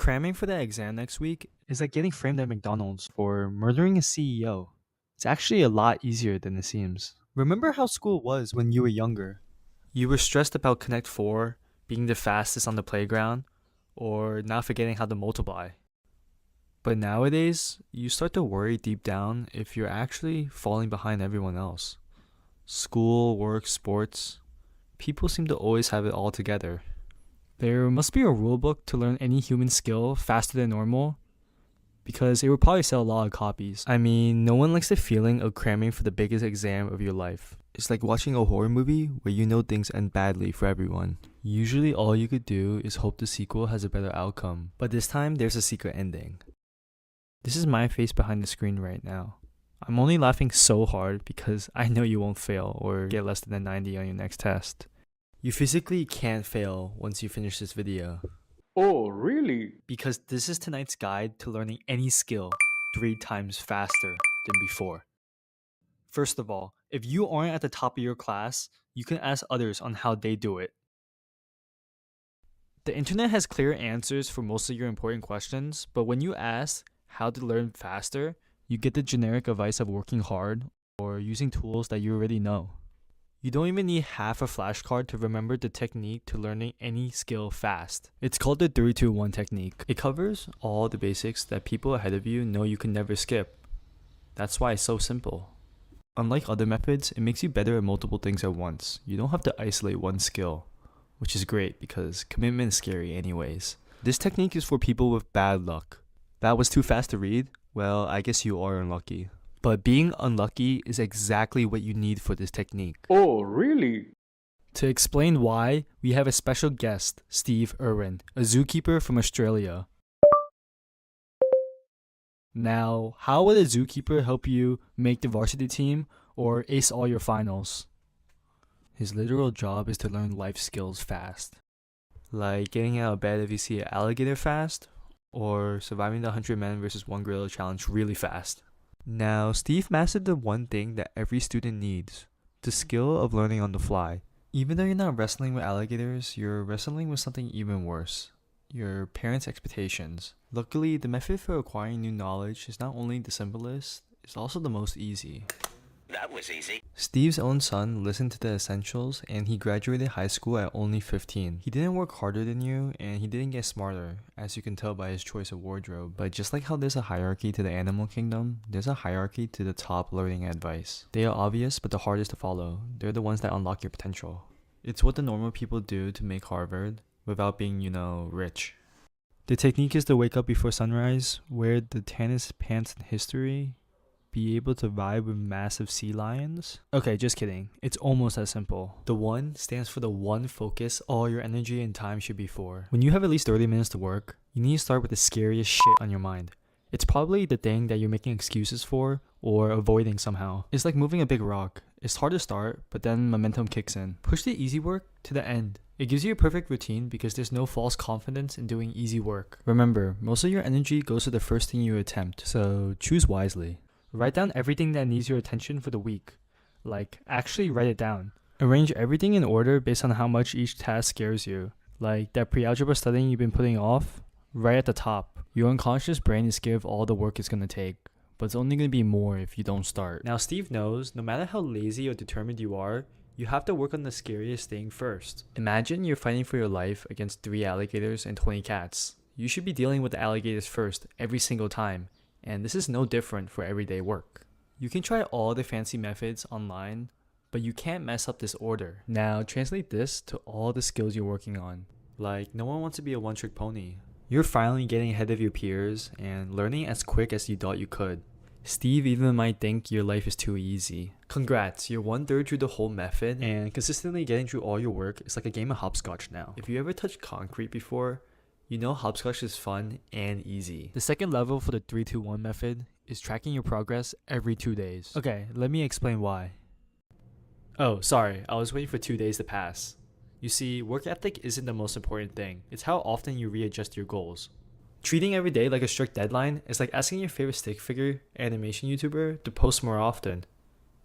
Cramming for that exam next week is like getting framed at McDonald's for murdering a CEO. It's actually a lot easier than it seems. Remember how school was when you were younger? You were stressed about Connect 4, being the fastest on the playground, or not forgetting how to multiply. But nowadays, you start to worry deep down if you're actually falling behind everyone else. School, work, sports, people seem to always have it all together. There must be a rulebook to learn any human skill faster than normal, because it would probably sell a lot of copies. I mean, no one likes the feeling of cramming for the biggest exam of your life. It's like watching a horror movie where you know things end badly for everyone. Usually all you could do is hope the sequel has a better outcome, but this time there's a secret ending. This is my face behind the screen right now. I'm only laughing so hard because I know you won't fail or get less than a 90 on your next test. You physically can't fail once you finish this video. Oh, really? Because this is tonight's guide to learning any skill 3 times faster than before. First of all, if you aren't at the top of your class, you can ask others on how they do it. The internet has clear answers for most of your important questions, but when you ask how to learn faster, you get the generic advice of working hard or using tools that you already know. You don't even need half a flashcard to remember the technique to learning any skill fast. It's called the 3-2-1 technique. It covers all the basics that people ahead of you know you can never skip. That's why it's so simple. Unlike other methods, it makes you better at multiple things at once. You don't have to isolate one skill, which is great because commitment is scary anyways. This technique is for people with bad luck. That was too fast to read? Well, I guess you are unlucky. But being unlucky is exactly what you need for this technique. Oh, really? To explain why, we have a special guest, Steve Irwin, a zookeeper from Australia. Now, how would a zookeeper help you make the varsity team or ace all your finals? His literal job is to learn life skills fast. Like getting out of bed if you see an alligator fast, or surviving the 100 men versus 1 gorilla challenge really fast. Now, Steve mastered the one thing that every student needs, the skill of learning on the fly. Even though you're not wrestling with alligators, you're wrestling with something even worse, your parents' expectations. Luckily, the method for acquiring new knowledge is not only the simplest, it's also the most easy. That was easy. Steve's own son listened to the essentials and he graduated high school at only 15. He didn't work harder than you and he didn't get smarter, as you can tell by his choice of wardrobe. But just like how there's a hierarchy to the animal kingdom, there's a hierarchy to the top learning advice. They are obvious but the hardest to follow. They're the ones that unlock your potential. It's what the normal people do to make Harvard without being, rich. The technique is to wake up before sunrise, wear the tannest pants in history, be able to vibe with massive sea lions? Okay, just kidding. It's almost as simple. The 1 stands for the one focus all your energy and time should be for. When you have at least 30 minutes to work, you need to start with the scariest shit on your mind. It's probably the thing that you're making excuses for or avoiding somehow. It's like moving a big rock. It's hard to start, but then momentum kicks in. Push the easy work to the end. It gives you a perfect routine because there's no false confidence in doing easy work. Remember, most of your energy goes to the first thing you attempt, so choose wisely. Write down everything that needs your attention for the week. Like, actually write it down. Arrange everything in order based on how much each task scares you. Like, that pre-algebra studying you've been putting off, right at the top. Your unconscious brain is scared of all the work it's going to take, but it's only going to be more if you don't start. Now, Steve knows, no matter how lazy or determined you are, you have to work on the scariest thing first. Imagine you're fighting for your life against 3 alligators and 20 cats. You should be dealing with the alligators first every single time. And this is no different for everyday work. You can try all the fancy methods online, but you can't mess up this order. Now, translate this to all the skills you're working on. Like, no one wants to be a one-trick pony. You're finally getting ahead of your peers and learning as quick as you thought you could. Steve even might think your life is too easy. Congrats, you're 1/3 through the whole method, and consistently getting through all your work is like a game of hopscotch now. If you ever touched concrete before, you know hopscotch is fun and easy. The second level for the 3-2-1 method is tracking your progress every 2 days. Okay, let me explain why. Oh, sorry, I was waiting for 2 days to pass. You see, work ethic isn't the most important thing. It's how often you readjust your goals. Treating every day like a strict deadline is like asking your favorite stick figure animation YouTuber to post more often.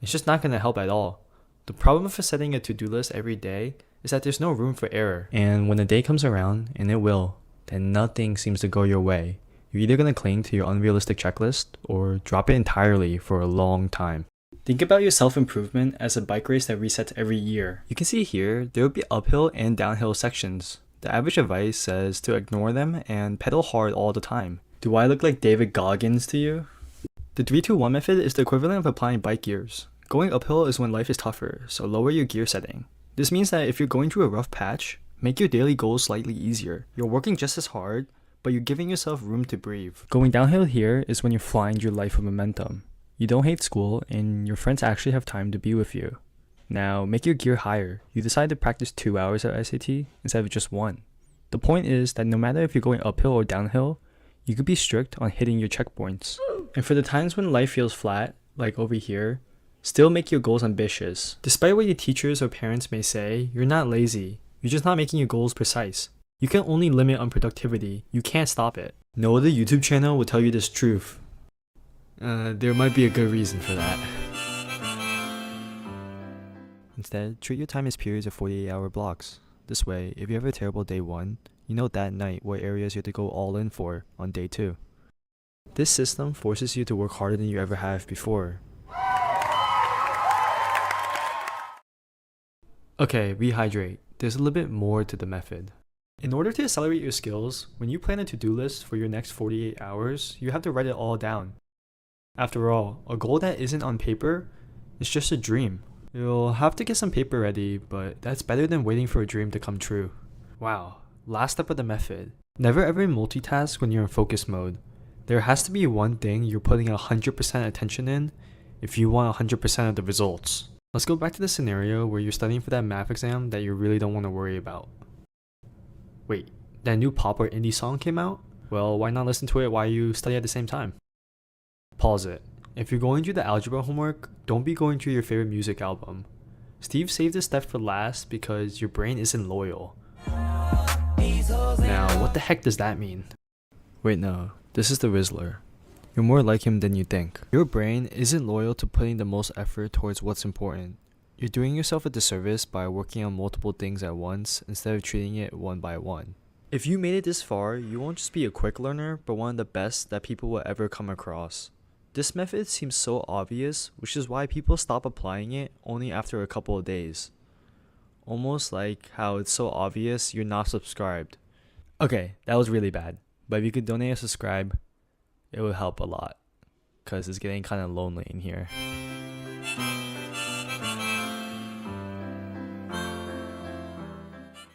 It's just not going to help at all. The problem for setting a to-do list every day is that there's no room for error. And when the day comes around, and it will, then nothing seems to go your way. You're either going to cling to your unrealistic checklist or drop it entirely for a long time. Think about your self-improvement as a bike race that resets every year. You can see here, there will be uphill and downhill sections. The average advice says to ignore them and pedal hard all the time. Do I look like David Goggins to you? The 3-2-1 method is the equivalent of applying bike gears. Going uphill is when life is tougher, so lower your gear setting. This means that if you're going through a rough patch, make your daily goals slightly easier. You're working just as hard, but you're giving yourself room to breathe. Going downhill here is when you're flying your life with momentum. You don't hate school, and your friends actually have time to be with you. Now, make your gear higher. You decide to practice 2 hours at SAT instead of just 1. The point is that no matter if you're going uphill or downhill, you could be strict on hitting your checkpoints. And for the times when life feels flat, like over here, still make your goals ambitious. Despite what your teachers or parents may say, you're not lazy. You're just not making your goals precise. You can only limit unproductivity. You can't stop it. No other YouTube channel will tell you this truth. There might be a good reason for that. Instead, treat your time as periods of 48-hour blocks. This way, if you have a terrible day 1, you know that night what areas you have to go all in for on day 2. This system forces you to work harder than you ever have before. Okay, rehydrate. There's a little bit more to the method. In order to accelerate your skills, when you plan a to-do list for your next 48 hours, you have to write it all down. After all, a goal that isn't on paper is just a dream. You'll have to get some paper ready, but that's better than waiting for a dream to come true. Wow, last step of the method. Never ever multitask when you're in focus mode. There has to be one thing you're putting 100% attention in if you want 100% of the results. Let's go back to the scenario where you're studying for that math exam that you really don't want to worry about. Wait, that new pop or indie song came out? Well, why not listen to it while you study at the same time? Pause it. If you're going through the algebra homework, don't be going through your favorite music album. Steve saved this step for last because your brain isn't loyal. Now, what the heck does that mean? Wait, no. This is the Rizzler. You're more like him than you think. Your brain isn't loyal to putting the most effort towards what's important. You're doing yourself a disservice by working on multiple things at once instead of treating it one by one. If you made it this far, you won't just be a quick learner, but one of the best that people will ever come across. This method seems so obvious, which is why people stop applying it only after a couple of days. Almost like how it's so obvious you're not subscribed. Okay, that was really bad, but if you could donate or subscribe, it would help a lot, because it's getting kind of lonely in here.